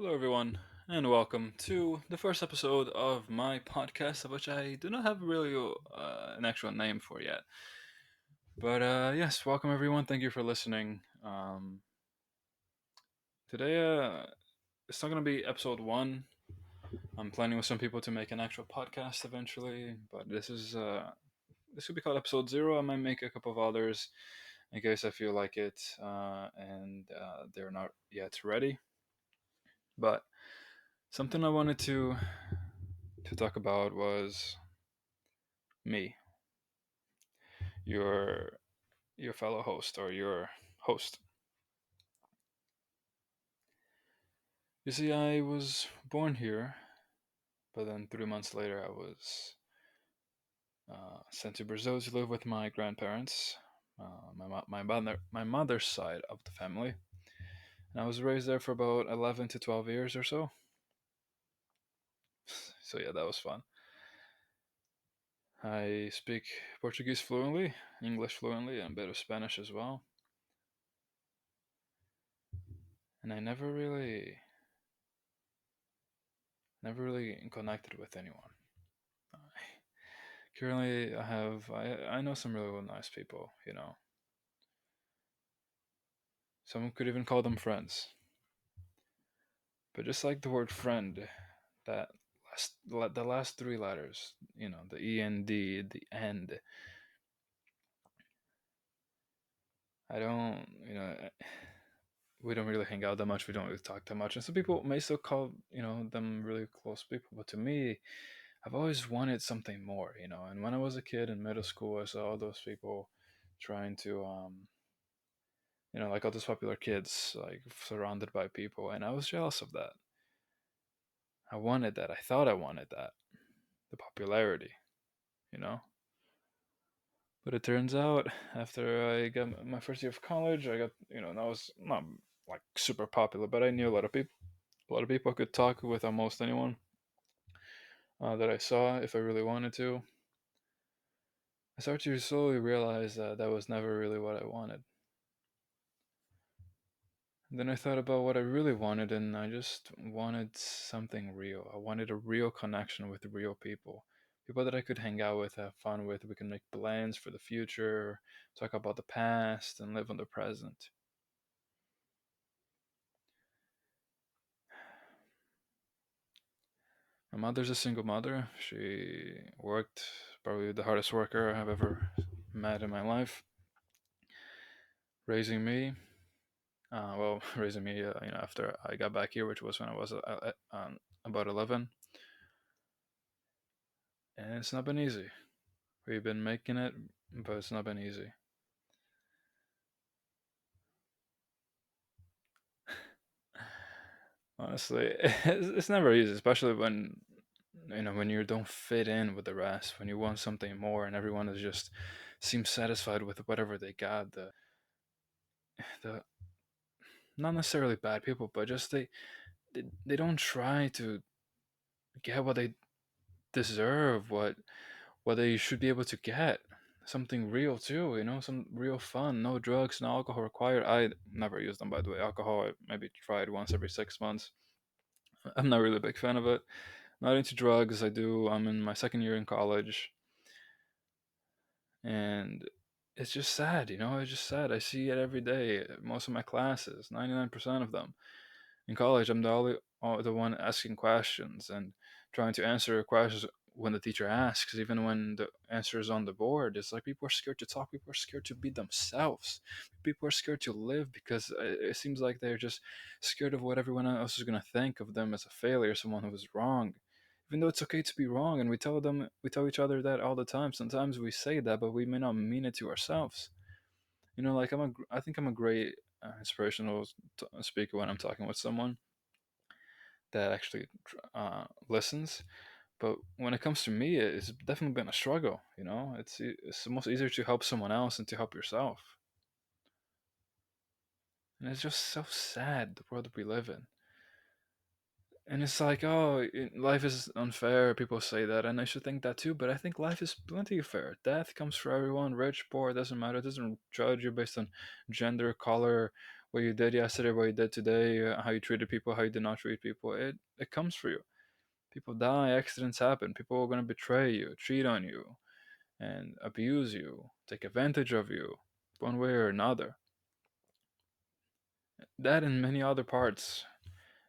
Hello, everyone, and welcome to the first episode of my podcast, of which I do not have really an actual name for yet. But yes, welcome everyone. Thank you for listening. Today, it's not going to be episode one. I'm planning with some people to make an actual podcast eventually, but this could be called episode zero. I might make a couple of others in case I feel like it, and they're not yet ready. But something I wanted to talk about was me, your your fellow host or your host. You see, I was born here, but then 3 months later, I was sent to Brazil to live with my grandparents, my mother's side of the family, and I was raised there for about 11 to 12 years or so. So yeah, that was fun. I speak Portuguese fluently, English fluently, and a bit of Spanish as well. And I never really connected with anyone. Currently, I know some really nice people. Someone could even call them friends. But just like the word friend, that the last three letters, the END, the end. I don't, we don't really hang out that much. We don't really talk that much, and some people may still call them really close people. But to me, I've always wanted something more. And when I was a kid in middle school, I saw all those people trying to like all those popular kids, like surrounded by people, and I was jealous of that. I wanted that. I thought I wanted that, the popularity, you know. But it turns out, after I got my first year of college, I got, and I was not like super popular, but I knew a lot of people. A lot of people I could talk with almost anyone that I saw if I really wanted to. I started to slowly realize that that was never really what I wanted. Then I thought about what I really wanted, and I just wanted something real. I wanted a real connection with real people. People that I could hang out with, have fun with. We can make plans for the future, talk about the past, and live in the present. My mother's a single mother. She worked, probably the hardest worker I've ever met in my life, raising me. Raising me, after I got back here, which was when I was about 11. And it's not been easy. We've been making it, but it's not been easy. Honestly, it's never easy, especially when you don't fit in with the rest, when you want something more, and everyone is just seems satisfied with whatever they got. The not necessarily bad people, but just they don't try to get what they deserve, what they should be able to get. Something real too, some real fun. No drugs, no alcohol required. I never use them, by the way. Alcohol, I maybe tried once every 6 months. I'm not really a big fan of it. Not into drugs. I'm in my second year in college, and it's just sad. It's just sad. I see it every day. Most of my classes, 99% of them. In college, I'm the one asking questions and trying to answer questions when the teacher asks. Even when the answer is on the board, it's like people are scared to talk. People are scared to be themselves. People are scared to live because it seems like they're just scared of what everyone else is going to think of them as a failure, someone who was wrong. Even though it's okay to be wrong, and we tell each other that all the time. Sometimes we say that, but we may not mean it to ourselves. Like I think I'm a great inspirational speaker when I'm talking with someone that actually listens. But when it comes to me, it's definitely been a struggle. It's almost easier to help someone else than to help yourself, and it's just so sad the world that we live in. And it's like, oh, life is unfair. People say that, and I should think that too. But I think life is plenty fair. Death comes for everyone, rich, poor, it doesn't matter. It doesn't judge you based on gender, color, what you did yesterday, what you did today, how you treated people, how you did not treat people. It comes for you. People die, accidents happen. People are gonna betray you, cheat on you, and abuse you, take advantage of you, one way or another. That and many other parts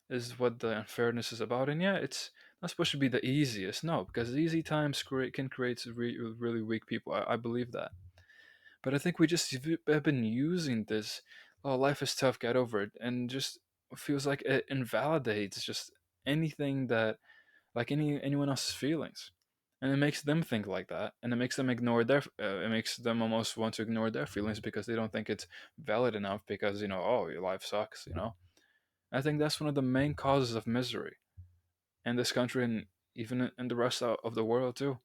is what the unfairness is about. And yeah, it's not supposed to be the easiest, no, because easy times can create really weak people. I believe that. But I think we just have been using this. Oh, life is tough, get over it, and just feels like it invalidates just anything that, like anyone else's feelings, and it makes them think like that, and it makes them ignore their. It makes them almost want to ignore their feelings because they don't think it's valid enough. Because oh, your life sucks. I think that's one of the main causes of misery in this country and even in the rest of the world too.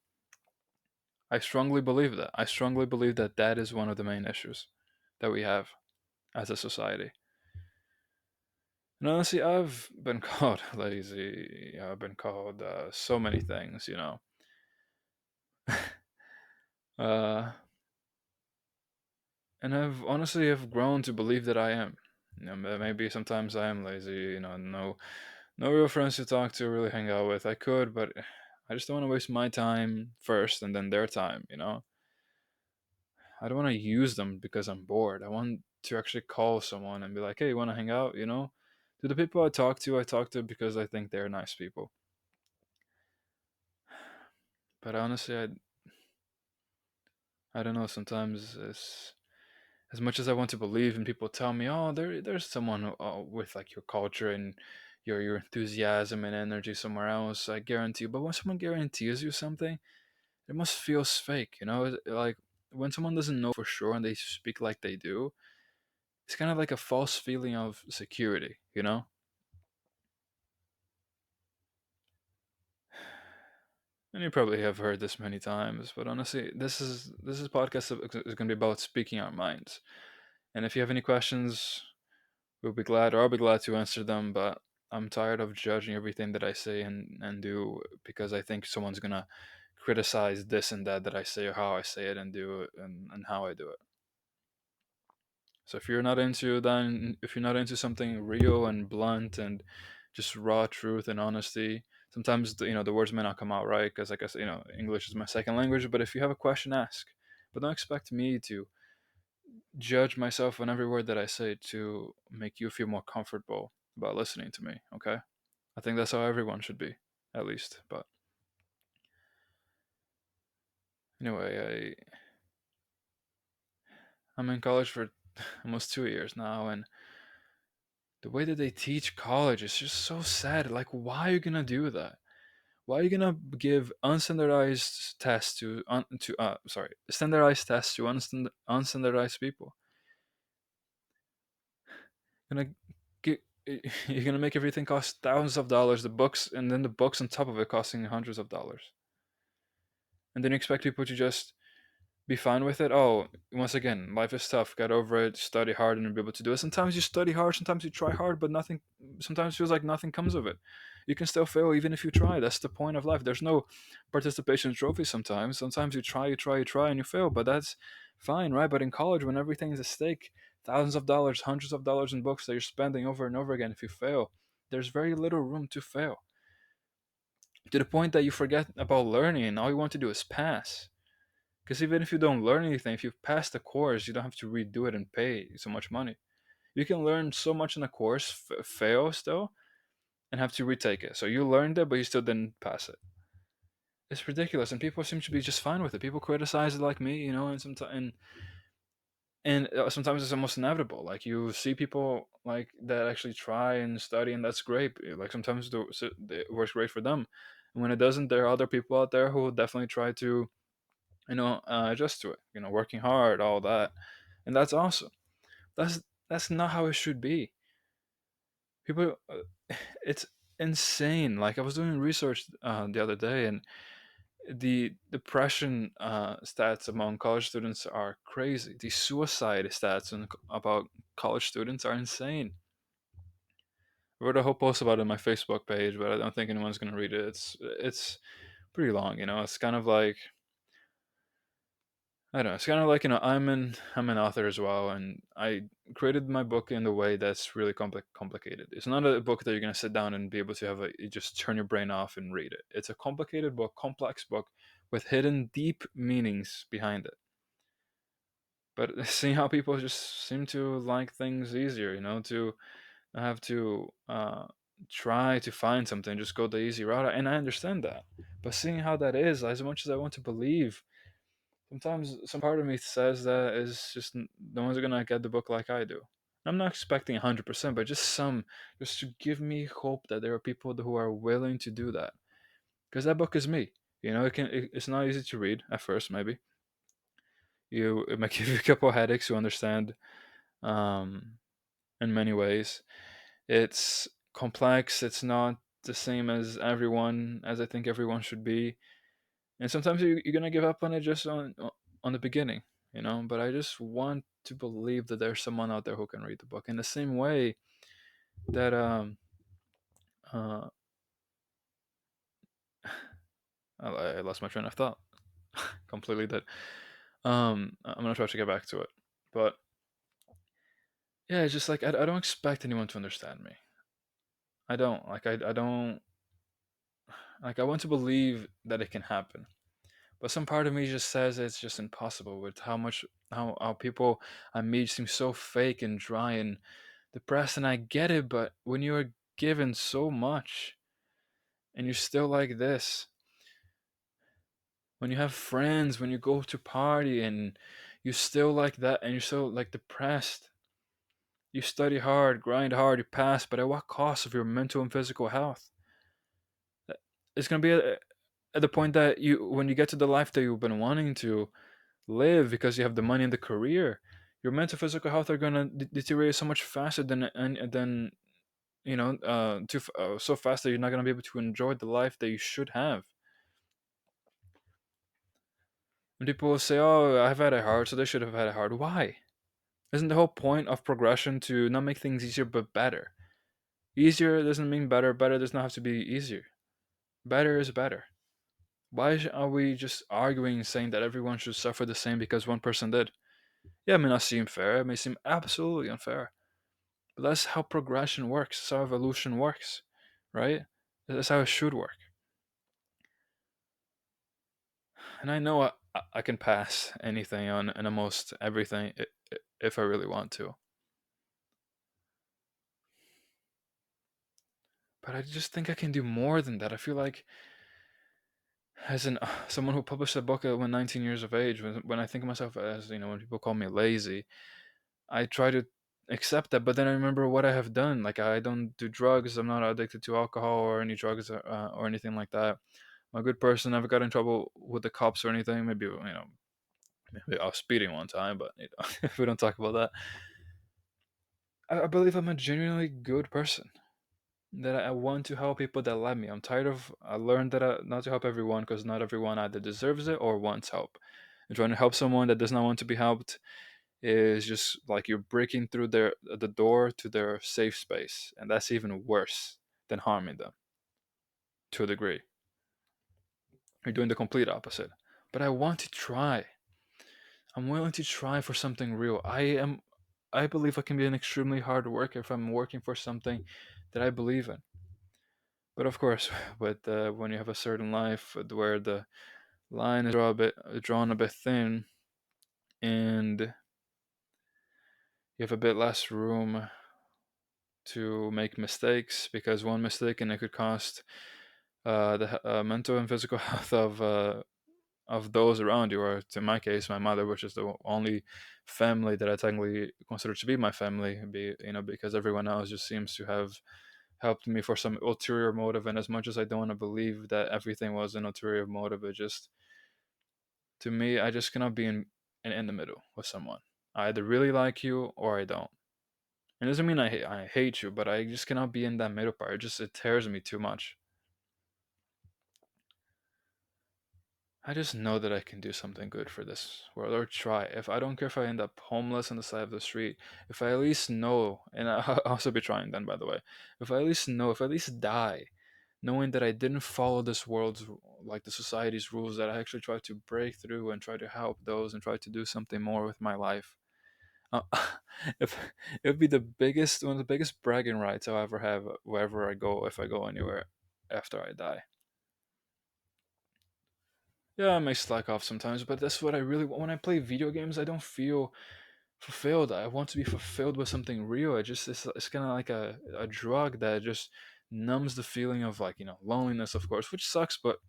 I strongly believe that. I strongly believe that that is one of the main issues that we have as a society. And honestly, I've been called lazy. I've been called so many things. Uh, and I've honestly have grown to believe that I am. Maybe sometimes I am lazy. No real friends to talk to, really hang out with. I could, but I just don't want to waste my time first and then their time. I don't want to use them because I'm bored. I want to actually call someone and be like, "Hey, you want to hang out?" To the people I talk to because I think they're nice people. But honestly, I don't know. Sometimes as much as I want to believe, and people tell me, "Oh, there's someone with like your culture and your enthusiasm and energy somewhere else." I guarantee you. But when someone guarantees you something, it must feel fake. Like when someone doesn't know for sure and they speak like they do, it's kind of like a false feeling of security. And you probably have heard this many times, but honestly, this is podcast is going to be about speaking our minds. And if you have any questions, we'll be glad, or I'll be glad to answer them. But I'm tired of judging everything that I say and do because I think someone's gonna criticize this and that I say or how I say it and do it and how I do it. So if you're not into something real and blunt and just raw truth and honesty, sometimes the words may not come out right because, like I said, English is my second language. But if you have a question, ask. But don't expect me to judge myself on every word that I say to make you feel more comfortable about listening to me. Okay? I think that's how everyone should be, at least. But anyway, I'm in college for almost 2 years now, and the way that they teach college is just so sad. Like, why are you gonna do that? Why are you gonna give unstandardized tests standardized tests to unstandardized people? Gonna get you're gonna make everything cost thousands of dollars, the books, and then the books on top of it costing hundreds of dollars, and then you expect people to just be fine with it. Oh, once again, life is tough. Get over it. Study hard and be able to do it. Sometimes you study hard. Sometimes you try hard, but nothing. Sometimes feels like nothing comes of it. You can still fail even if you try. That's the point of life. There's no participation trophy. Sometimes you try, and you fail. But that's fine, right? But in college, when everything is at stake, thousands of dollars, hundreds of dollars in books that you're spending over and over again. If you fail, there's very little room to fail. To the point that you forget about learning, and all you want to do is pass. Because even if you don't learn anything, if you pass the course, you don't have to redo it and pay so much money. You can learn so much in a course, fail still, and have to retake it. So you learned it, but you still didn't pass it. It's ridiculous, and people seem to be just fine with it. People criticize it like me, and sometimes it's almost inevitable. Like you see people like that actually try and study, and that's great. Like sometimes it works great for them, and when it doesn't, there are other people out there who will definitely try to adjust to it. Working hard, all that, and that's awesome. That's not how it should be. People, it's insane. Like I was doing research the other day, and the depression stats among college students are crazy. The suicide stats about college students are insane. I wrote a whole post about it on my Facebook page, but I don't think anyone's gonna read it. It's pretty long. It's kind of like I don't know. It's kind of like, I'm an author as well, and I created my book in a way that's really complicated. It's not a book that you're gonna sit down and be able to have you just turn your brain off and read it. It's a complicated book, complex book with hidden deep meanings behind it. But seeing how people just seem to like things easier, to have to try to find something, just go the easy route, and I understand that. But seeing how that is, as much as I want to believe, sometimes some part of me says that is just no one's gonna get the book like I do. I'm not expecting 100%, but just some, just to give me hope that there are people who are willing to do that. Because that book is me. It's not easy to read at first. Maybe it might give you a couple of headaches to understand. Um, in many ways, it's complex. It's not the same as I think everyone should be, and sometimes you're gonna give up on it just on the beginning, but I just want to believe that there's someone out there who can read the book in the same way that uh I lost my train of thought completely. That I'm gonna try to get back to it, but yeah, it's just like I don't expect anyone to understand me. I don't like I don't like I want to believe that it can happen, but some part of me just says it's just impossible with how people I meet seem so fake and dry and depressed. And I get it, but when you are given so much and you're still like this, when you have friends, when you go to party and you still like that and you're so like depressed, you study hard, grind hard, you pass, but at what cost of your mental and physical health? It's gonna be at the point that when you get to the life that you've been wanting to live because you have the money and the career, your mental physical health are gonna deteriorate so much faster than so fast that you're not gonna be able to enjoy the life that you should have. And people will say, "Oh, I've had it hard, so they should have had it hard." Why? Isn't the whole point of progression to not make things easier but better? Easier doesn't mean better. Better does not have to be easier. Better is better. Why are we just arguing, saying that everyone should suffer the same because one person did? Yeah, it may not seem fair. It may seem absolutely unfair. But that's how progression works. That's how evolution works, right? That's how it should work. And I know I can pass anything on and almost everything if I really want to. But I just think I can do more than that. I feel like, as an someone who published a book when 19 years of age, when I think of myself as, when people call me lazy, I try to accept that. But then I remember what I have done. Like, I don't do drugs. I'm not addicted to alcohol or any drugs or anything like that. I'm a good person. Never got in trouble with the cops or anything. Maybe I was speeding one time, but if we don't talk about that, I believe I'm a genuinely good person. That I want to help people that let me. I learned that not to help everyone because not everyone either deserves it or wants help. And trying to help someone that does not want to be helped is just like you're breaking through the door to their safe space, and that's even worse than harming them to a degree. You're doing the complete opposite. But I want to try. I'm willing to try for something real. I believe I can be an extremely hard worker if I'm working for something that I believe in. But of course, with when you have a certain life where the line is drawn a bit thin, and you have a bit less room to make mistakes, because one mistake and it could cost the mental and physical health of those around you, or in my case, my mother, which is the only family that I technically consider to be my family, because everyone else just seems to have helped me for some ulterior motive. And as much as I don't want to believe that everything was an ulterior motive, it just, to me, I just cannot be in the middle with someone. I either really like you or I don't. It doesn't mean I hate you, but I just cannot be in that middle part. It tears me too much. I just know that I can do something good for this world, or try. If I don't care if I end up homeless on the side of the street, if I at least know, and I'll also be trying then, by the way, if I at least know, if I at least die, knowing that I didn't follow this world's like the society's rules, that I actually tried to break through and try to help those and try to do something more with my life. Uh, if it would be the biggest one of the biggest bragging rights I'll ever have wherever I go, if I go anywhere after I die. Yeah, I may slack off sometimes, but that's what I really want. When I play video games, I don't feel fulfilled. I want to be fulfilled with something real. It's kind of like a drug that just numbs the feeling of, like, loneliness, of course, which sucks. But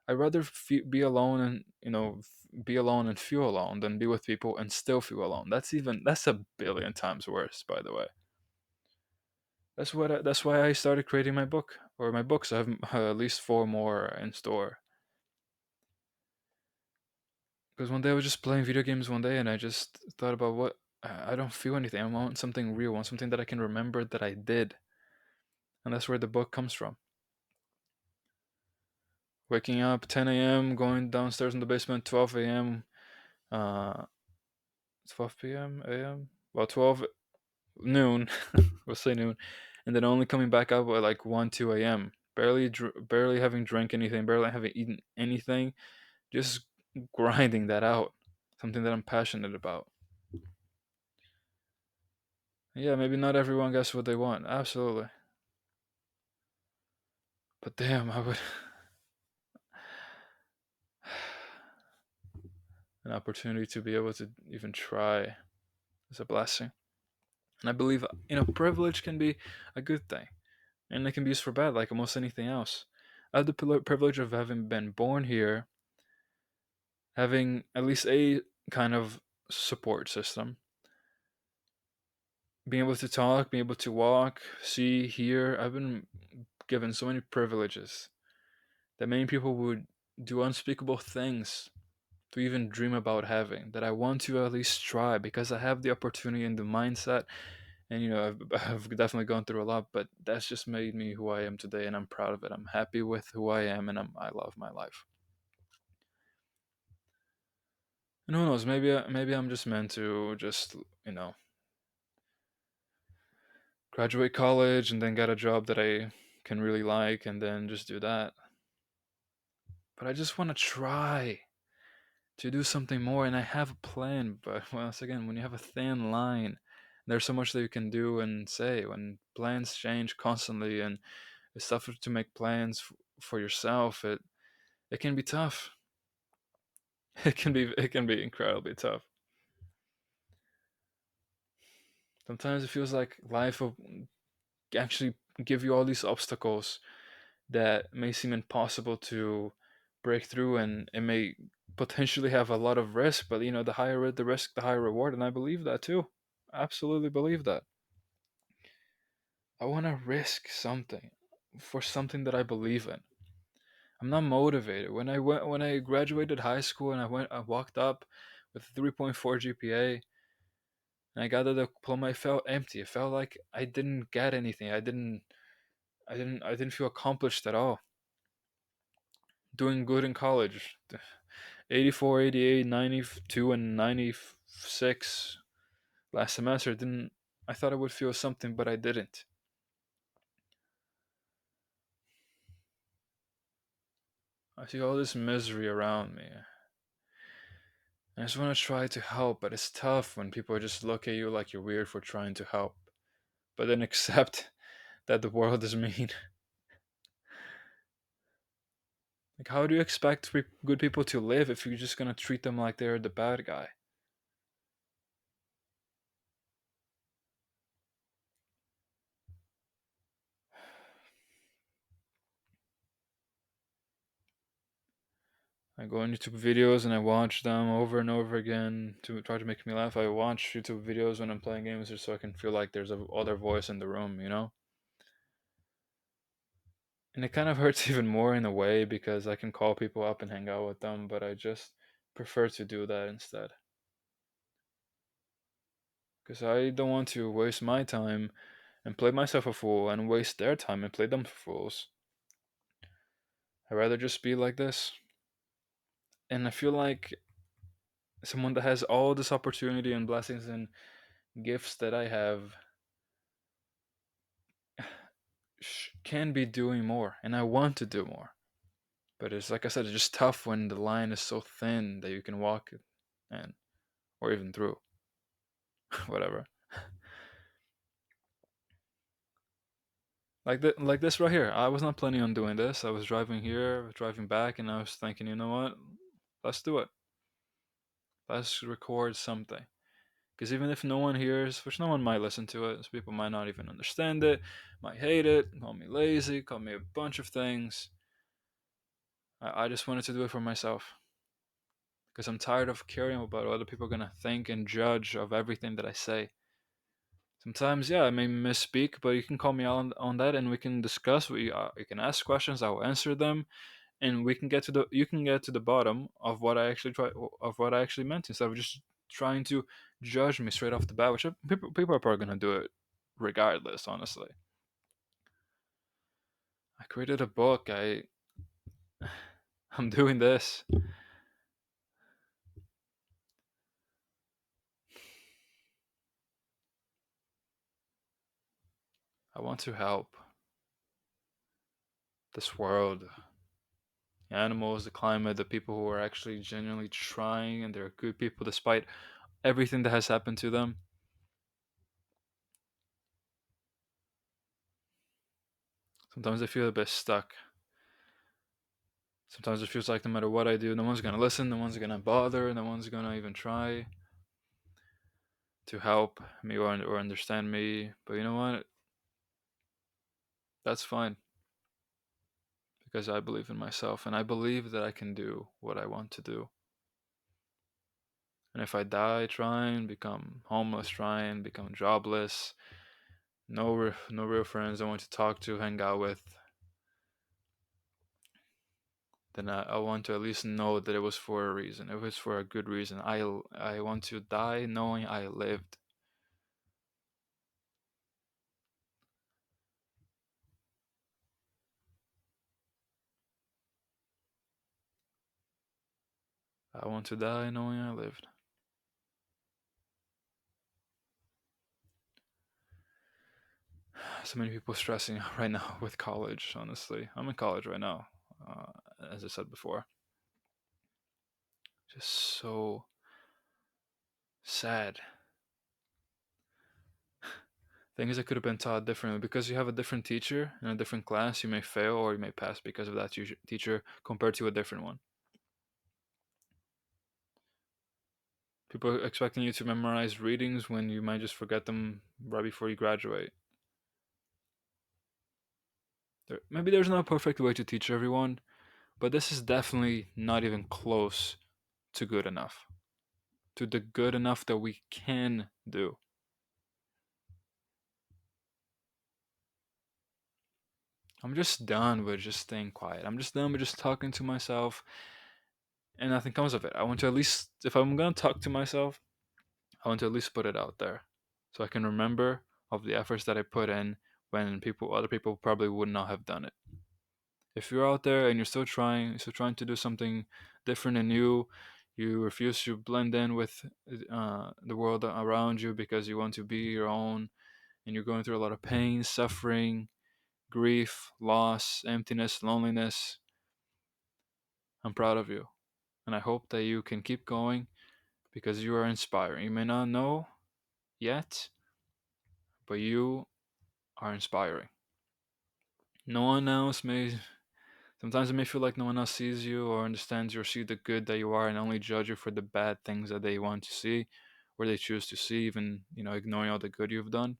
I'd rather be alone and be alone and feel alone than be with people and still feel alone. That's a billion times worse, by the way. That's why I started creating my book, or my books. I have at least four more in store. Because one day I was just playing video games one day, and I just thought about what I don't feel anything. I want something real. I want something that I can remember that I did, and that's where the book comes from. Waking up 10 a.m., going downstairs in the basement 12 a.m., 12 p.m. a.m. Well, 12 noon, we'll say noon, and then only coming back up at like 1 2 a.m. Barely having drank anything, barely having eaten anything, just grinding that out. Something that I'm passionate about. Yeah, maybe not everyone gets what they want. Absolutely. But damn, I would an opportunity to be able to even try is a blessing. And I believe, privilege can be a good thing, and it can be used for bad, like almost anything else. I have the privilege of having been born here, having at least a kind of support system, being able to talk, being able to walk, see, hear. I've been given so many privileges that many people would do unspeakable things to even dream about having, that I want to at least try because I have the opportunity and the mindset. And I've definitely gone through a lot, but that's just made me who I am today, and I'm proud of it. I'm happy with who I am, and I love my life. And who knows, maybe I'm just meant to just graduate college and then get a job that I can really like, and then just do that. But I just want to try to do something more, and I have a plan. But once again, when you have a thin line, there's so much that you can do and say. When plans change constantly, and it's tough to make plans for yourself, it can be tough. It can be incredibly tough. Sometimes it feels like life will actually give you all these obstacles that may seem impossible to break through, and it may potentially have a lot of risk. But the higher the risk, the higher reward, and I believe that too. Absolutely believe that. I want to risk something for something that I believe in. I'm not motivated. When I graduated high school and I walked up with a 3.4 GPA, and I got the diploma, it felt empty. It felt like I didn't get anything. I didn't feel accomplished at all. Doing good in college. 84, 88, 92, and 96 last semester didn't I thought I would feel something, but I didn't. I see all this misery around me. I just want to try to help, but it's tough when people just look at you like you're weird for trying to help, but then accept that the world is mean. Like, how do you expect good people to live if you're just gonna treat them like they're the bad guy? I go on YouTube videos and I watch them over and over again to try to make me laugh. I watch YouTube videos when I'm playing games just so I can feel like there's a other voice in the room. And it kind of hurts even more in a way because I can call people up and hang out with them, but I just prefer to do that instead. Because I don't want to waste my time and play myself a fool and waste their time and play them for fools. I'd rather just be like this. And I feel like someone that has all this opportunity and blessings and gifts that I have can be doing more and I want to do more. But it's like I said, it's just tough when the line is so thin that you can walk it and or even through. Whatever. Like this right here. I was not planning on doing this. I was driving here, driving back, and I was thinking, you know what? Let's do it. Let's record something. Because even if no one hears, which no one might listen to it, so people might not even understand it, might hate it, call me lazy, call me a bunch of things. I just wanted to do it for myself. Because I'm tired of caring about what other people are gonna think and judge of everything that I say. Sometimes, yeah, I may misspeak, but you can call me out on that, and we can discuss. You can ask questions. I will answer them, and we can get to the you can get to the bottom of what I actually meant instead of just trying to judge me straight off the bat. Which people are probably gonna do it regardless. Honestly, I created a book. I'm doing this. I want to help this world, the animals, the climate, the people who are actually genuinely trying, and they're good people despite everything that has happened to them. Sometimes I feel a bit stuck. Sometimes it feels like no matter what I do, no one's gonna listen, no one's gonna bother, no one's gonna even try to help me or understand me. But you know what? That's fine because I believe in myself and I believe that I can do what I want to do. And if I die trying, become homeless trying, become jobless, no real friends I want to talk to, hang out with, then I want to at least know that it was for a reason. It was for a good reason. I want to die knowing I lived. I want to die knowing I lived. So many people stressing right now with college. Honestly, I'm in college right now, uh, as I said before. Just so sad. Things that could have been taught differently because you have a different teacher in a different class. You may fail or you may pass because of that teacher compared to a different one. People are expecting you to memorize readings when you might just forget them right before you graduate. Maybe there's no perfect way to teach everyone, but this is definitely not even close to good enough. To the good enough that we can do. I'm just done with just staying quiet. I'm just done with just talking to myself and nothing comes of it. I want to at least, if I'm going to talk to myself, I want to at least put it out there so I can remember of the efforts that I put in when other people probably would not have done it. If you're out there and you're still trying to do something different and new, you refuse to blend in with the world around you because you want to be your own, and you're going through a lot of pain, suffering, grief, loss, emptiness, loneliness, I'm proud of you. And I hope that you can keep going because you are inspiring. You may not know yet, but you are inspiring. No one else may, sometimes it may feel like no one else sees you or understands you or see the good that you are and only judge you for the bad things that they want to see or they choose to see, even, ignoring all the good you've done.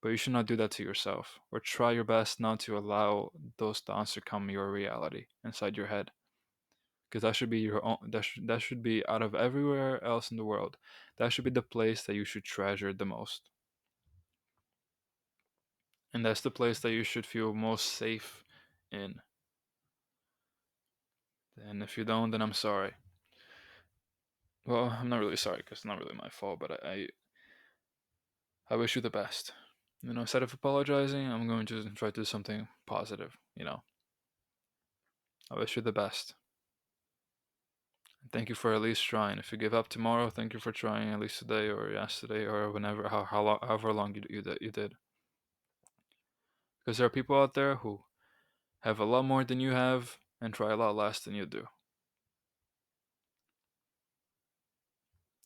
But you should not do that to yourself or try your best not to allow those thoughts to become your reality inside your head. Because that should be your own, that should be out of everywhere else in the world, that should be the place that you should treasure the most, and that's the place that you should feel most safe in. And if you don't, then I'm sorry. Well, I'm not really sorry because it's not really my fault, but I wish you the best. Instead of apologizing, I'm going to try to do something positive. I wish you the best. Thank you for at least trying. If you give up tomorrow, thank you for trying at least today or yesterday or whenever, however long you did. Because there are people out there who have a lot more than you have and try a lot less than you do.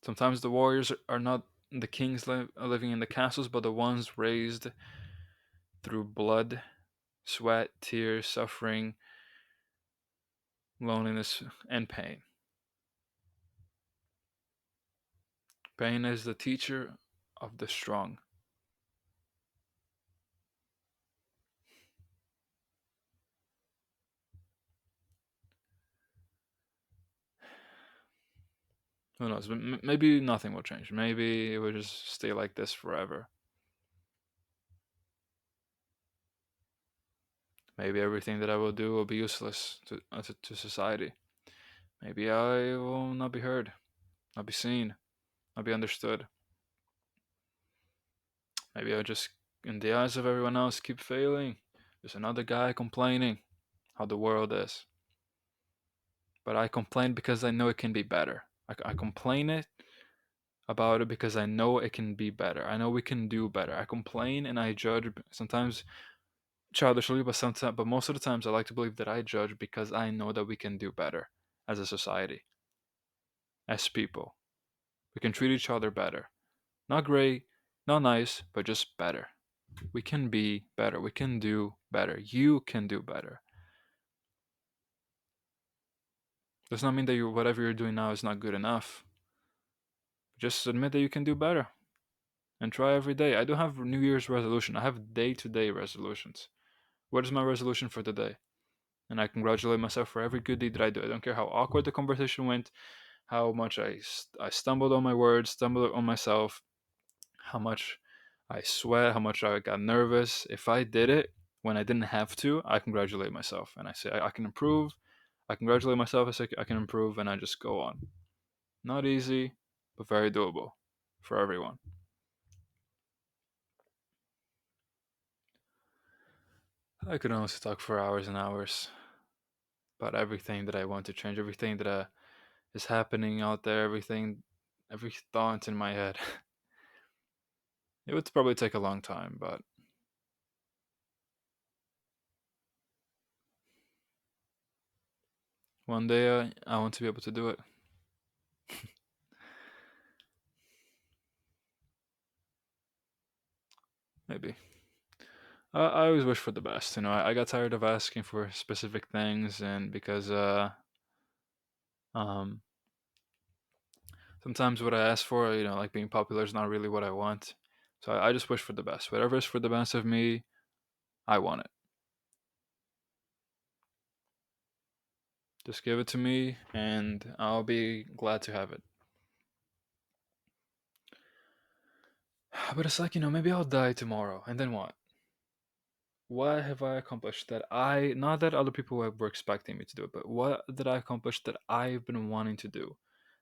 Sometimes the warriors are not the kings living in the castles, but the ones raised through blood, sweat, tears, suffering, loneliness, and pain. Pain is the teacher of the strong. Who knows? Maybe nothing will change. Maybe it will just stay like this forever. Maybe everything that I will do will be useless to society. Maybe I will not be heard, not be seen, not be understood. Maybe I'll just, in the eyes of everyone else, keep failing. There's another guy complaining how the world is. But I complain because I know it can be better. I complain it about it because I know it can be better. I know we can do better. I complain and I judge sometimes childishly, but most of the times I like to believe that I judge because I know that we can do better as a society, as people. We can treat each other better. Not great, not nice, but just better. We can be better. We can do better. You can do better. Does not mean that whatever you're doing now is not good enough. Just admit that you can do better and try every day. I don't have New Year's resolution. I have day-to-day resolutions. What is my resolution for today? And I congratulate myself for every good deed that I do. I don't care how awkward the conversation went, how much I stumbled on my words, stumbled on myself, how much I sweat, how much I got nervous. If I did it when I didn't have to, I congratulate myself and I say I can improve. I congratulate myself. I say I can improve, and I just go on. Not easy, but very doable for everyone. I could honestly talk for hours and hours about everything that I want to change, everything that is happening out there, every thought in my head. It would probably take a long time, but one day I want to be able to do it. Maybe. I always wish for the best. I got tired of asking for specific things, and because um, sometimes what I ask for, like being popular, is not really what I want. So I just wish for the best. Whatever is for the best of me, I want it. Just give it to me, and I'll be glad to have it. But it's like, maybe I'll die tomorrow, and then what? What have I accomplished that not that other people were expecting me to do, but what did I accomplish that I've been wanting to do?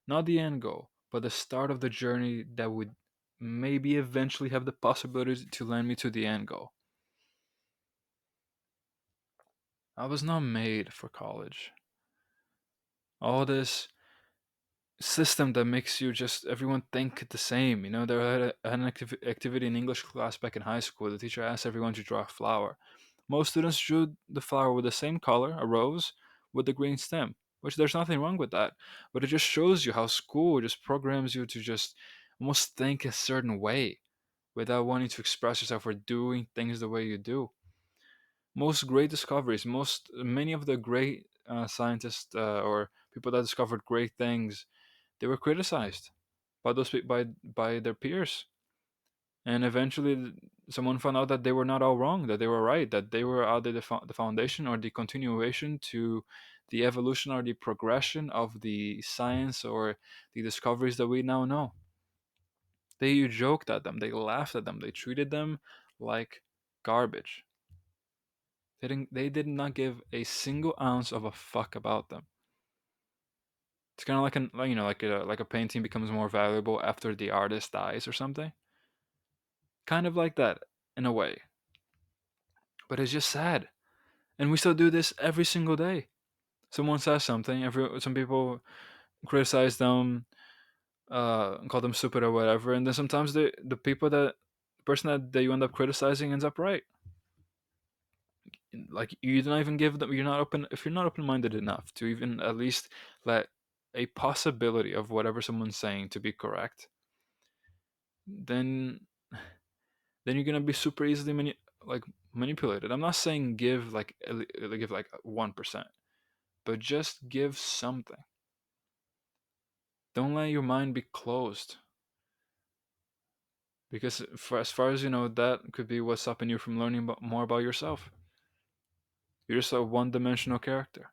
Not the end goal, but the start of the journey that would maybe eventually have the possibility to land me to the end goal. I was not made for college. All this system that makes you just everyone think the same. There had an activity in English class back in high school. The teacher asked everyone to draw a flower. Most students drew the flower with the same color, a rose, with the green stem, which there's nothing wrong with that. But it just shows you how school just programs you to just almost think a certain way without wanting to express yourself or doing things the way you do. Most great discoveries, many of the great scientists or people that discovered great things, they were criticized by by their peers, and eventually someone found out that they were not all wrong, that they were right, that they were either the foundation or the continuation to the evolution or the progression of the science or the discoveries that we now know. They joked at them, they laughed at them, they treated them like garbage. They did not give a single ounce of a fuck about them. It's kind of like like a painting becomes more valuable after the artist dies or something. Kind of like that in a way. But it's just sad. And we still do this every single day. Someone says something, some people criticize them, call them stupid or whatever, and then sometimes the person that you end up criticizing ends up right. like you don't even give them, you're not open, if you're not open-minded enough to even at least let a possibility of whatever someone's saying to be correct, then you're gonna be super easily like manipulated. I'm not saying give like give like 1%, but just give something. Don't let your mind be closed, because for as far as you know, that could be what's stopping you from learning more about yourself. You're just a one-dimensional character.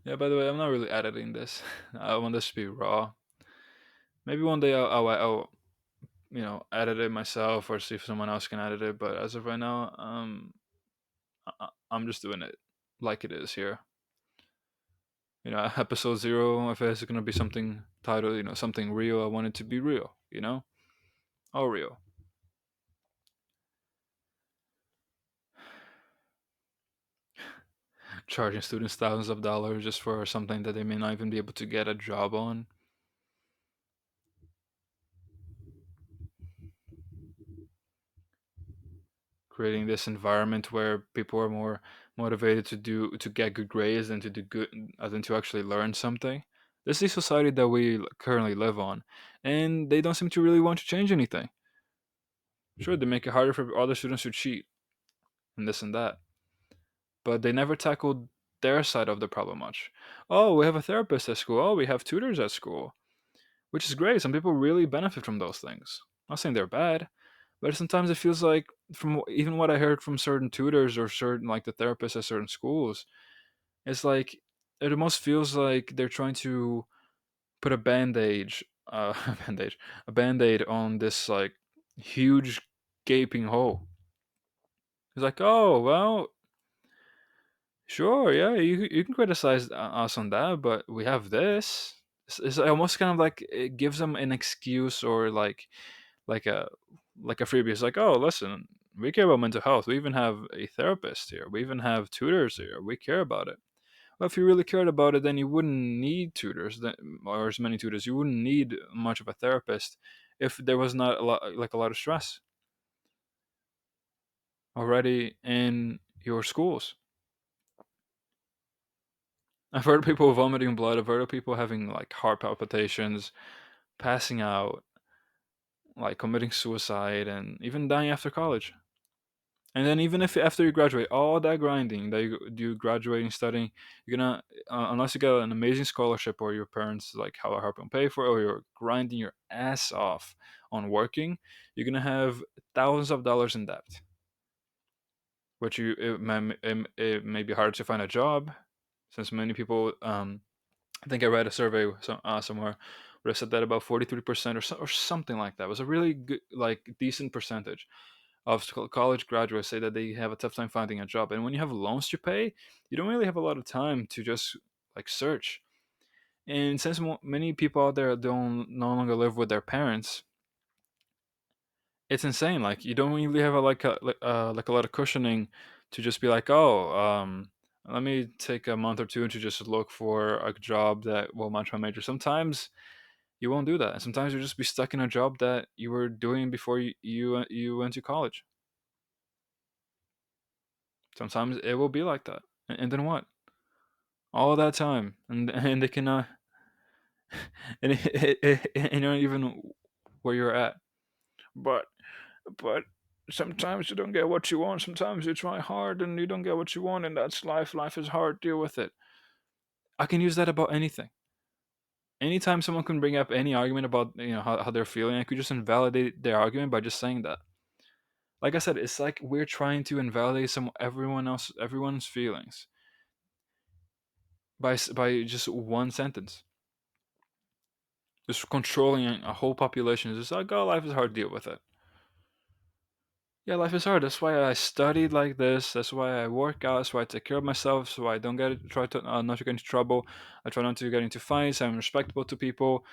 Yeah, by the way, I'm not really editing this. I want this to be raw. Maybe one day I'll edit it myself or see if someone else can edit it. But as of right now, I'm just doing it like it is here. Episode 0, if it's gonna be something titled, something real, I want it to be real. All real. Charging students thousands of dollars just for something that they may not even be able to get a job on. Creating this environment where people are more motivated to get good grades than to do good than to actually learn something. This is the society that we currently live on, and they don't seem to really want to change anything. Sure, they make it harder for other students to cheat and this and that, but they never tackled their side of the problem much. Oh, we have a therapist at school. Oh, we have tutors at school, which is great. Some people really benefit from those things. I'm not saying they're bad, but sometimes it feels like, from even what I heard from certain tutors or certain like the therapists at certain schools, it's like it almost feels like they're trying to put a bandage, a bandage, a band-aid on this like huge gaping hole. It's like, oh well, sure, yeah, you can criticize us on that, but we have this. It's almost kind of like it gives them an excuse, or like a like a freebie. It's like, oh, listen, we care about mental health. We even have a therapist here. We even have tutors here. We care about it. Well, if you really cared about it, then you wouldn't need tutors, or as many tutors. You wouldn't need much of a therapist if there was not a lot of stress already in your schools. I've heard of people vomiting blood. I've heard of people having like heart palpitations, passing out, like committing suicide, and even dying after college. And then even if after you graduate, all that grinding that you do, graduating, studying, you're gonna unless you get an amazing scholarship or your parents like how are helping pay for it, or you're grinding your ass off on working, you're gonna have thousands of dollars in debt. Which it may be hard to find a job, since many people. I think I read a survey somewhere where it said that about 43% or something like that. It was a really good, like decent percentage of college graduates say that they have a tough time finding a job. And when you have loans to pay, you don't really have a lot of time to just like search. And since many people out there don't no longer live with their parents, it's insane. Like you don't really have like a lot of cushioning to just be like, oh, let me take a month or two to just look for a job that will match my major. Sometimes you won't do that, and sometimes you'll just be stuck in a job that you were doing before you went to college. Sometimes it will be like that, and then what? All that time, and they cannot, and you're not even where you're at. But but sometimes you don't get what you want. Sometimes you try hard and you don't get what you want, and that's life. Life is hard. Deal with it. I can use that about anything. Anytime someone can bring up any argument about how they're feeling, I could just invalidate their argument by just saying that. Like I said, it's like we're trying to invalidate everyone's feelings by just one sentence. Just controlling a whole population is just like, oh, life is hard. Deal with it. Yeah, life is hard. That's why I studied like this. That's why I work out. That's why I take care of myself. So I don't try to not to get into trouble. I try not to get into fights. I'm respectable to people,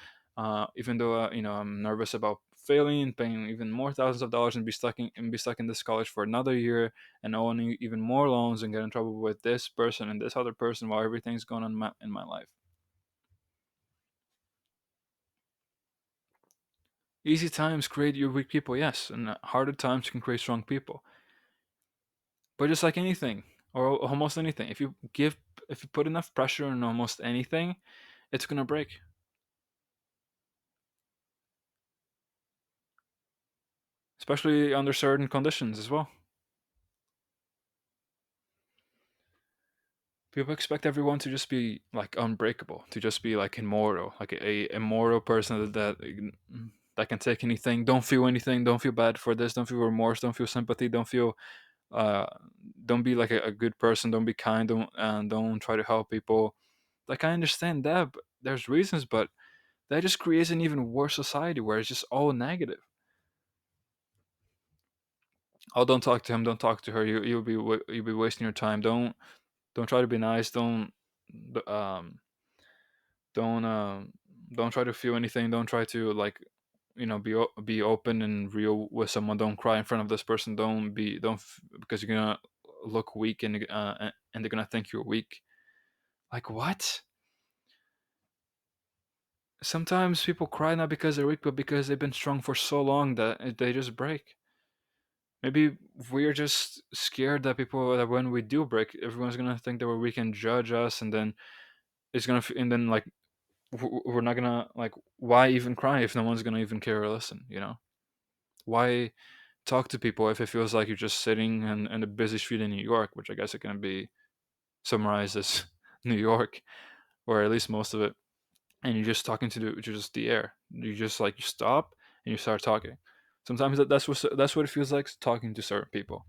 even though I'm nervous about failing and paying even more thousands of dollars and be stuck in this college for another year and owing even more loans and get in trouble with this person and this other person while everything's going on in my life. Easy times create your weak people, yes, and harder times can create strong people. But just like anything, or almost anything, if you put enough pressure on almost anything, it's gonna break. Especially under certain conditions as well. People expect everyone to just be like unbreakable, to just be like immortal, like a immortal person that can take anything, don't feel anything, don't feel bad for this, don't feel remorse, don't feel sympathy, uh, don't be like a good person, don't be kind, don't try to help people. Like I understand that, but there's reasons, but that just creates an even worse society where it's just all negative. Oh, don't talk to him, don't talk to her. You'll be wasting your time. Don't try to be nice. Um don't don't try to feel anything. Don't try to like be open and real with someone. Don't cry in front of this person. Because you're gonna look weak and they're gonna think you're weak. Like what? Sometimes people cry not because they're weak, but because they've been strong for so long that they just break. Maybe we're just scared that people that when we do break, everyone's gonna think that we can judge us, and then and then like we're not gonna like why even cry if no one's gonna even care or listen? Why talk to people if it feels like you're just sitting in a busy street in New York, which I guess it can be summarized as New York, or at least most of it, and you're just talking to just the air. You just like you stop and you start talking. Sometimes that's what it feels like talking to certain people.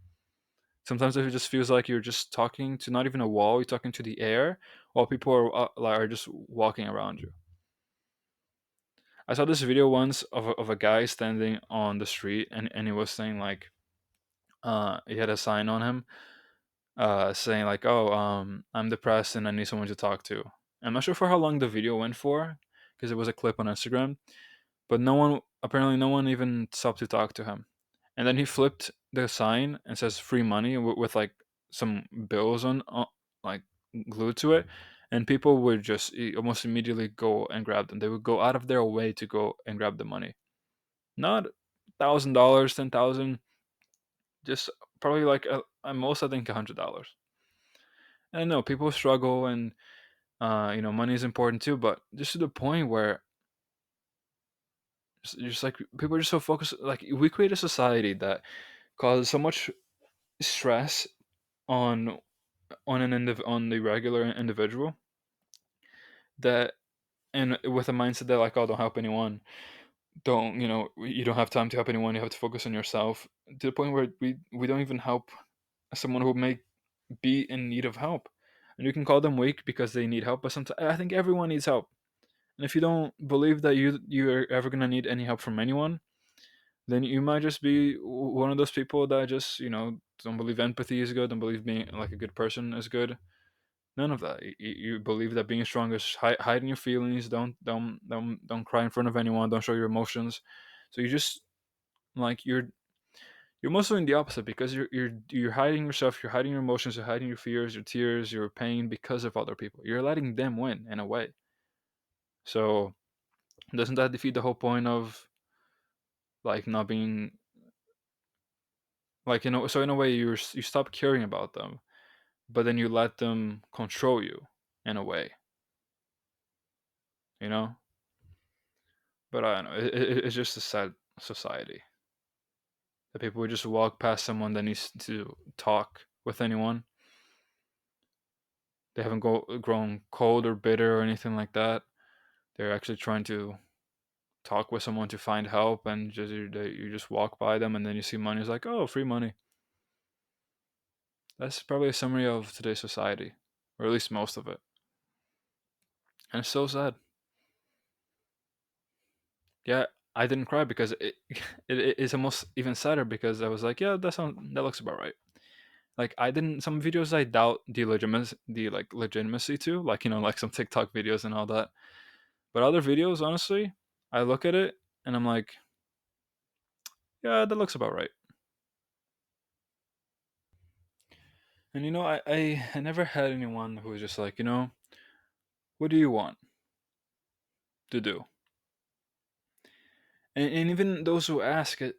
Sometimes it just feels like you're just talking to not even a wall, you're talking to the air while people are just walking around you. I saw this video once of a guy standing on the street and he was saying like he had a sign on him saying like, oh, I'm depressed and I need someone to talk to. I'm not sure for how long the video went for because it was a clip on Instagram, but no one even stopped to talk to him. And then he flipped the sign and says free money with like some bills like glued to it, and people would just almost immediately go and grab them. They would go out of their way to go and grab the money. Not $1,000, 10,000, just probably like at most I think $100. And I know people struggle, and money is important too, but just to the point where just like people are just so focused. Like we create a society that causes so much stress on on the regular individual that, and with a mindset that like, oh, don't help anyone, don't you don't have time to help anyone, you have to focus on yourself, to the point where we don't even help someone who may be in need of help. And you can call them weak because they need help, but sometimes I think everyone needs help. And if you don't believe that you're ever going to need any help from anyone, then you might just be one of those people that just don't believe empathy is good, don't believe being like a good person is good. None of that. You believe that being strong is hiding your feelings. Don't cry in front of anyone. Don't show your emotions. So you just like you're mostly in the opposite, because you're hiding yourself. You're hiding your emotions. You're hiding your fears, your tears, your pain because of other people. You're letting them win in a way. So doesn't that defeat the whole point of like not being like So in a way, you stop caring about them, but then you let them control you in a way. You know. But I don't know. It's just a sad society that people would just walk past someone that needs to talk with anyone. They haven't grown cold or bitter or anything like that. They're actually trying to talk with someone to find help, and you just walk by them, and then you see money. It's like, oh, free money. That's probably a summary of today's society, or at least most of it. And it's so sad. Yeah, I didn't cry because it is almost even sadder, because I was like, yeah, that looks about right. Like I didn't some videos I doubt the legitimacy to, like like some TikTok videos and all that. But other videos, honestly, I look at it and I'm like, Yeah, that looks about right. And I never had anyone who was just like, what do you want to do? And even those who ask it,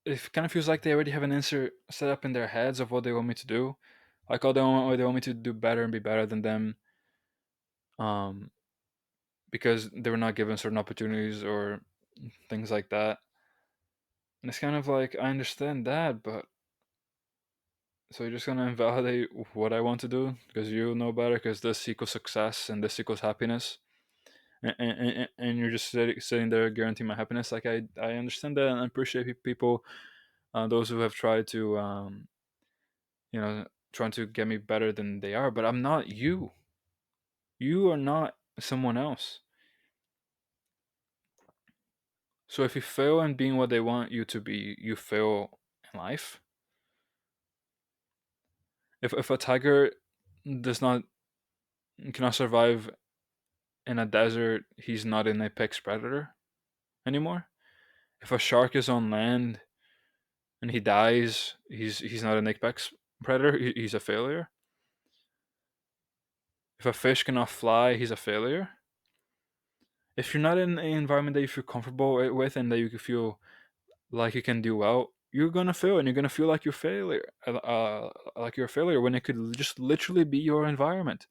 it kind of feels like they already have an answer set up in their heads of what they want me to do. Like, oh, they want me to do better and be better than them, um, because they were not given certain opportunities or things like that. And it's kind of like, I understand that, but so you're just gonna invalidate what I want to do because you know better, because this equals success and this equals happiness, and you're just sitting there guaranteeing my happiness. Like, I understand that and I appreciate people, those who have tried to, you know, trying to get me better than they are, but I'm not you. You are not someone else. So if you fail in being what they want you to be, you fail in life. If a tiger does not cannot survive in a desert, he's not an apex predator anymore. If a shark is on land and he dies, he's not an apex predator. He's a failure. If a fish cannot fly, he's a failure. If you're not in an environment that you feel comfortable with and that you feel like you can do well, you're gonna fail, and you're gonna feel like you're failure, like you're a failure when it could just literally be your environment.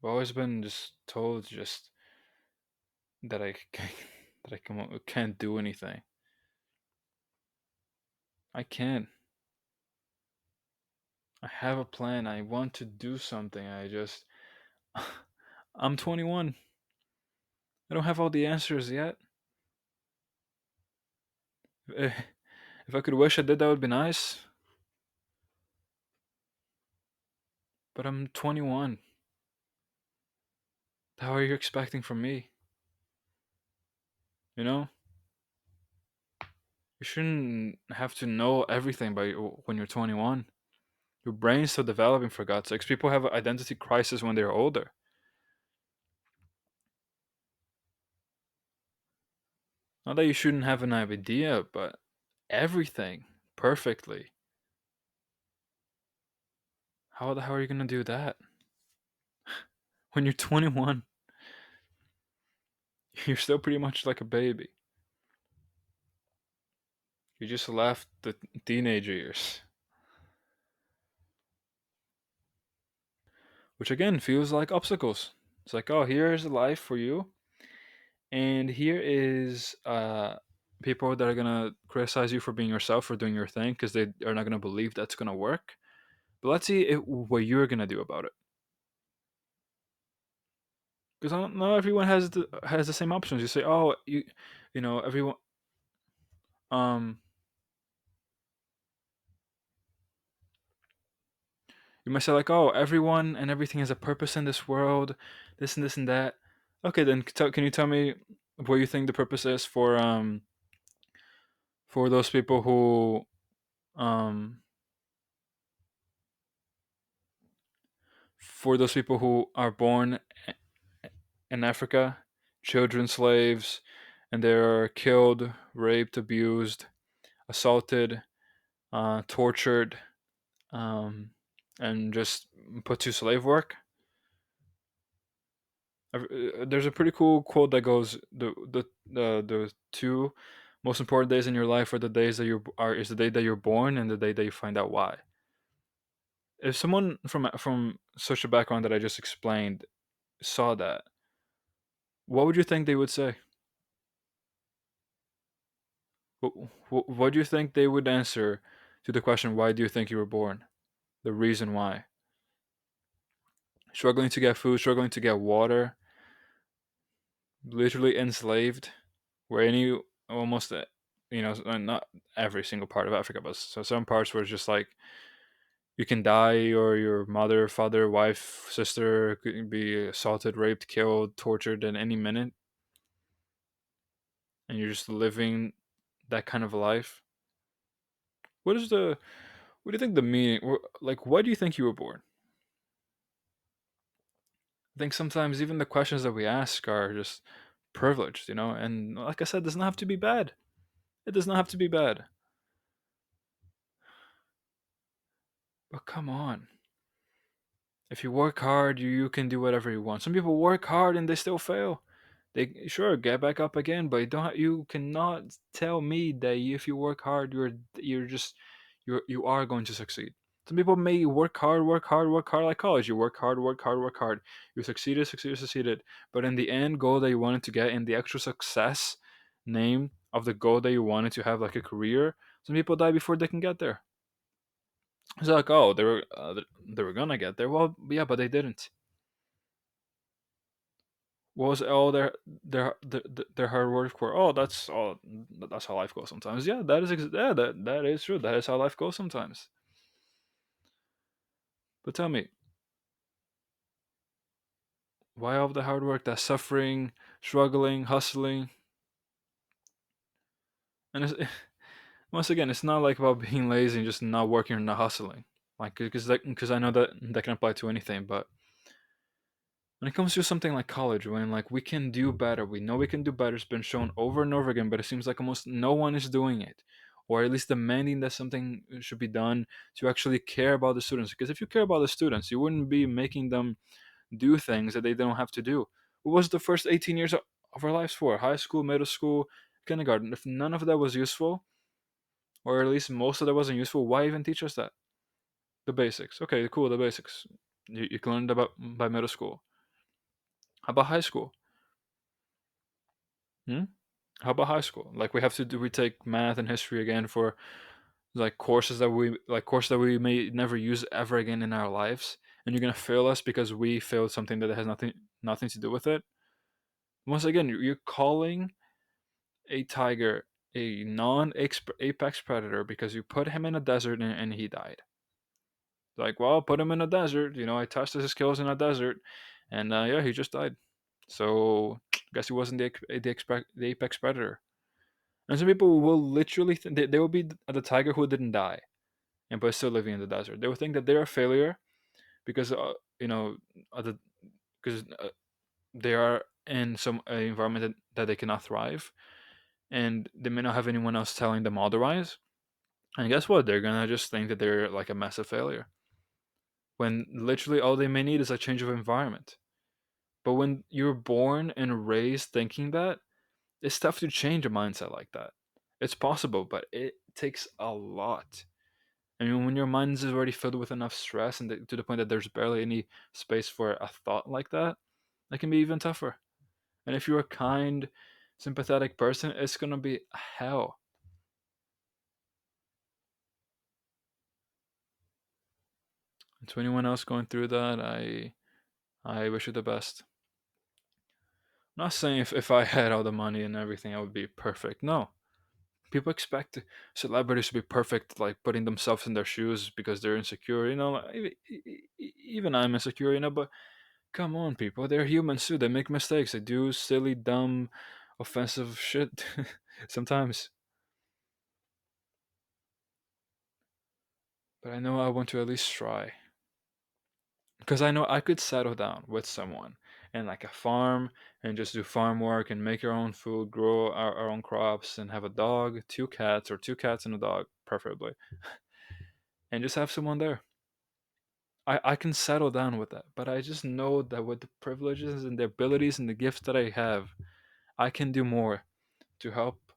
I've always been just told just that that can't do anything. I can. I have a plan. I want to do something. I'm 21. I don't have all the answers yet. Eh, If I could wish I did, that would be nice. But I'm 21. How are you expecting from me? You know, you shouldn't have to know everything by when you're 21. Your brain's still developing, for God's sakes. People have an identity crisis when they're older. Not that you shouldn't have an idea, but everything perfectly. How the hell are you gonna do that when you're 21? You're still pretty much like a baby. You just left the teenage years, which again feels like obstacles. It's like, oh, here's life for you, and here is people that are gonna criticize you for being yourself, for doing your thing, because they are not gonna believe that's gonna work. But let's see what you're gonna do about it. Because not everyone has the same options. You say, oh, everyone. Um, you might say like, oh, everyone and everything has a purpose in this world, this and this and that. Okay, then can you tell me what you think the purpose is for those people who um are born in Africa, children slaves, and they're killed, raped, abused, assaulted, tortured, um, and just put to slave work. There's a pretty cool quote that goes, the two most important days in your life are the days that you are is the day that you're born and the day that you find out why. If someone from such a background that I just explained saw that, what would you think they would say? What do you think they would answer to the question, why do you think you were born? The reason why. Struggling to get food, struggling to get water, literally enslaved, where any almost not every single part of Africa, but so some parts where it's just like you can die, or your mother, father, wife, sister could be assaulted, raped, killed, tortured in any minute, and you're just living that kind of a life. What is the what do you think the meaning? Like, why do you think you were born? I think sometimes even the questions that we ask are just privileged, and like I said, it doesn't have to be bad. It does not have to be bad. But come on. If you work hard, you can do whatever you want. Some people work hard and they still fail. They sure get back up again, but you cannot tell me that if you work hard, you are going to succeed. Some people may work hard, work hard, work hard like college. You work hard, work hard, work hard. You succeeded, succeeded, succeeded. But in the end goal that you wanted to get, in the actual success name of the goal that you wanted to have, like a career, some people die before they can get there. It's like, oh, they were gonna get there. Well, yeah, but they didn't. What was all their hard work for? Oh, that's all. That's how life goes sometimes. Yeah, that is true. That is how life goes sometimes. But tell me, why all the hard work, that suffering, struggling, hustling, and once again, it's not like about being lazy and just not working or not hustling. Like, because I know that can apply to anything, but when it comes to something like college, when like we can do better, we know we can do better, it's been shown over and over again, but it seems like almost no one is doing it, or at least demanding that something should be done to actually care about the students. Because if you care about the students, you wouldn't be making them do things that they don't have to do. What was the first 18 years of our lives for? High school, middle school, kindergarten. If none of that was useful, or at least most of that wasn't useful, why even teach us that? The basics. Okay, cool, the basics. You can learn about by middle school. How about high school? Hmm? How about high school? Like we take math and history again for like courses that we may never use ever again in our lives, and you're gonna fail us because we failed something that has nothing to do with it. Once again, you're calling a tiger a non-apex predator because you put him in a desert and he died. Like, well, put him in a desert. I tested his skills in a desert, and yeah, he just died. So, guess he wasn't the apex predator. And some people will literally they will be the tiger who didn't die and but is still living in the desert. They will think that they're a failure because other because they are in some environment that they cannot thrive, and they may not have anyone else telling them otherwise. And guess what? They're gonna just think that they're like a massive failure when literally all they may need is a change of environment. But when you're born and raised thinking that, it's tough to change a mindset like that. It's possible, but it takes a lot. I mean, when your mind is already filled with enough stress and to the point that there's barely any space for a thought like that can be even tougher. And if you're a kind, sympathetic person, it's gonna be hell. And to anyone else going through that, I wish you the best. I'm not saying if I had all the money and everything, I would be perfect. No, people expect celebrities to be perfect, like putting themselves in their shoes because they're insecure. Like, even I'm insecure. But come on, people. They're humans too. They make mistakes. They do silly, dumb, offensive shit sometimes. But I know I want to at least try. Because I know I could settle down with someone and like a farm and just do farm work and make our own food, grow our own crops, and have a dog, two cats, or two cats and a dog, preferably, and just have someone there. I can settle down with that. But I just know that with the privileges and the abilities and the gifts that I have, I can do more to help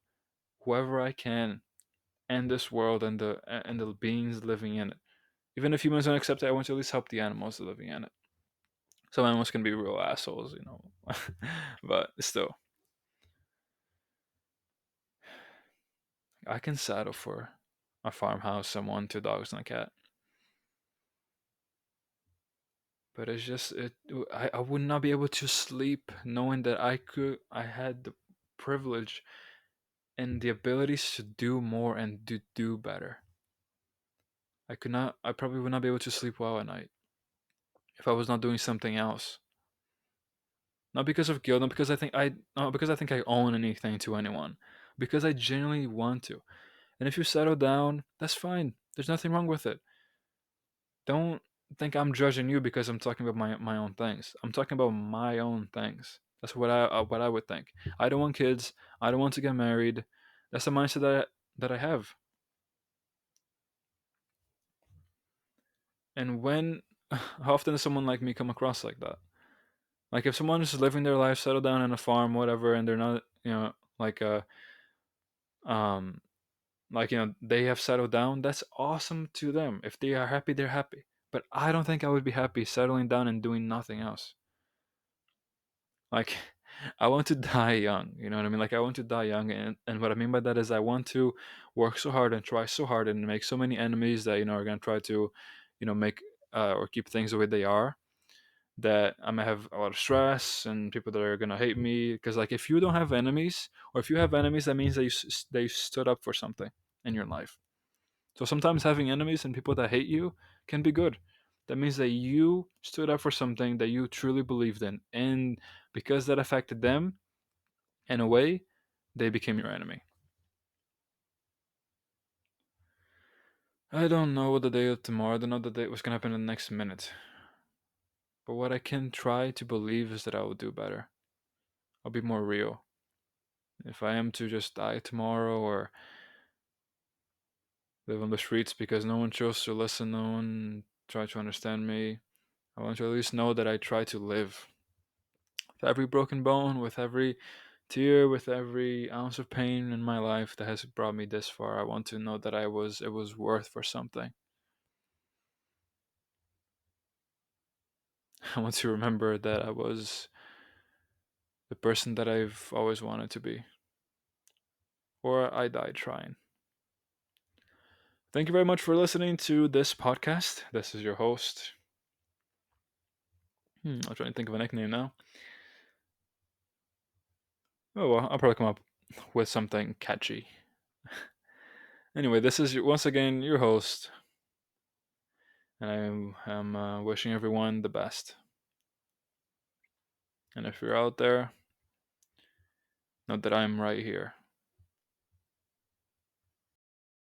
whoever I can and this world and the beings living in it. Even if humans don't accept it, I want to at least help the animals living in it. Some animals can be real assholes. But still, I can settle for a farmhouse, someone, two dogs, and a cat. But it's just I would not be able to sleep knowing that I had the privilege and the abilities to do more and to do better. I probably would not be able to sleep well at night if I was not doing something else. Not because of guilt, not because I think I own anything to anyone, because I genuinely want to. And if you settle down, that's fine. There's nothing wrong with it. Don't. think I'm judging you because I'm talking about my own things. I'm talking about my own things. That's what I would think. I don't want kids. I don't want to get married. That's the mindset that I have. And when how often does someone like me come across like that? Like if someone is living their life, settled down in a farm, whatever, and they're not, like um they have settled down, that's awesome to them. If they are happy, they're happy. But I don't think I would be happy settling down and doing nothing else. Like I want to die young, you know what I mean? Like I want to die young, and what I mean by that is I want to work so hard and try so hard and make so many enemies that are going to try to, make or keep things the way they are, that I might have a lot of stress and people that are gonna hate me. Because like if you don't have enemies, or if you have enemies, that means that they stood up for something in your life. So sometimes having enemies and people that hate you can be good. That means that you stood up for something that you truly believed in, and because that affected them in a way, they became your enemy. I don't know the day of tomorrow. I don't know the day what's gonna happen in the next minute. But what I can try to believe is that I will do better. I'll be more real. If I am to just die tomorrow or live on the streets because no one chose to listen, no one tried to understand me, I want to at least know that I try to live. With every broken bone, with every tear, with every ounce of pain in my life that has brought me this far, I want to know that it was worth for something. I want to remember that I was the person that I've always wanted to be, or I died trying. Thank you very much for listening to this podcast. This is your host. I'm trying to think of a nickname now. Oh well, I'll probably come up with something catchy. Anyway, this is once again your host, and I'm wishing everyone the best. And if you're out there, know that I'm right here.